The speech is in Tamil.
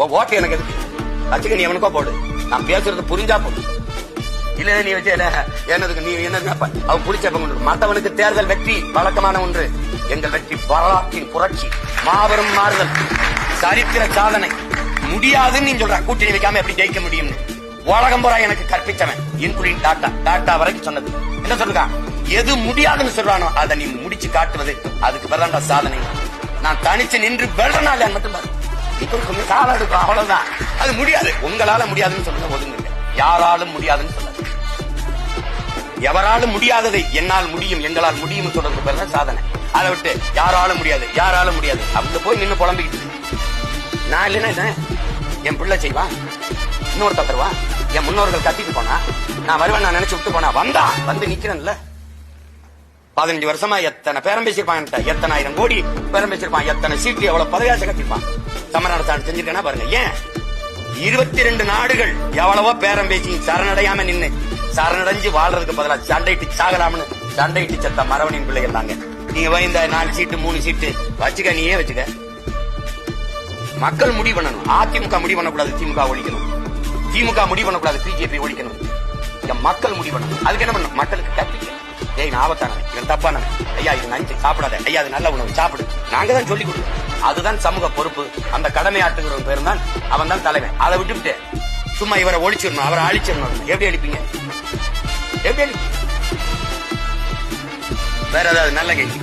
ஓட்டு எனக்கு எதுக்கு வச்சுக்க, நீ எவனுக்கோ போடு. நான் பேசுறது புரிஞ்சா போடு. இல்ல நீ வச்சு என்னதுக்கு நீ என்ன அவன் புடிச்ச மற்றவனுக்கு தேர்தல் வெற்றி வழக்கமான ஒன்று. எங்கள் வெற்றி வரலாற்றின் புரட்சி, மாபெரும் மாறுதல், சரித்திர சாதனை. முடியாதுன்னு நீ சொல்ற கூட்டணி வைக்காம எப்படி ஜெயிக்க முடியும்னு உலகம் பூரா எனக்கு கற்பிச்சவன், இன்குலின் டாட்டா வரைக்கும் சொன்னது என்ன சொல்லுங்க. எது முடியாதுன்னு சொல்றானோ அதை நீ முடிச்சு காட்டுவது, அதுக்கு பிறந்த சாதனை. நான் தனிச்சு நின்று வெள்ளனால மட்டும் கால எடுக்கும், அவ்வளவுதான். அது முடியாது, உங்களால முடியாதுன்னு சொல்லுங்க, ஒதுங்குங்க. யாராலும் முடியாதுன்னு சொல்ல, எவராலும் முடியாததை என்னால் முடியும், எங்களால் முடியும் சொல்றது பேர் தான் சாதனை. அதை விட்டு யாராலும் முடியாது யாராலும் முடியாது அவங்க போய் நின்று புலம்பிக்கிட்டு நான் இல்லைன்னா என் பிள்ளை செய்வான், இன்னொருத்த தருவான். என் முன்னோர்கள் கத்திட்டு போனா நான் வருவேன், நான் நினைச்சு விட்டு போனா வந்தா வந்து நிக்கிறேன்ல. 15 வருஷமா எத்தனை பேரம் பேசியிருப்பான், எத்தனை ஆயிரம் கோடி பேரம் பேசியிருப்பான், எத்தனை சீட்டு எவ்வளவு பதவியாசம் கட்டிருப்பான். சமரநாடு செஞ்சிருக்கேன்னா பாருங்க. ஏன் 22 நாடுகள் எவ்வளவோ பேரம் பேசி சரணடையாம நின்று சரணடைஞ்சு வாழ்றதுக்கு பதிலாக சண்டைட்டு சாகலாம்னு சண்டைட்டு செத்த மரவணின் பிள்ளைகள் தாங்க. நீங்க இந்த 4 சீட்டு 3 சீட்டு வச்சுக்க, நீயே வச்சுக்க. மக்கள் முடிவு பண்ணணும். அதிமுக முடிவு பண்ணக்கூடாது, திமுக ஒழிக்கணும். திமுக முடிவு பண்ணக்கூடாது, பிஜேபி ஒழிக்கணும். மக்கள் முடிவு பண்ணணும். அதுக்கு என்ன பண்ணணும்? மக்களுக்கு கற்பிக்க. நான் ஆபத்தானவன், இவன் தப்பானவன், ஐயா இது நஞ்சு சாப்பிடாத, ஐயா அது நல்ல உணவு சாப்பிடு, நாங்க தான் சொல்லிக் கொடுக்கணும். அதுதான் சமூக பொறுப்பு. அந்த கடமை ஆற்றுகிறவன் பேரும் தான் அவன் தான் தலைவன். அதை விட்டுவிட்டு சும்மா இவரை ஒழிச்சிடணும், அவரை அழிச்சிடணும். எப்படி அழிப்பீங்க? எப்படி அழிப்பீங்க? வேற ஏதாவது நல்ல கேள்வி?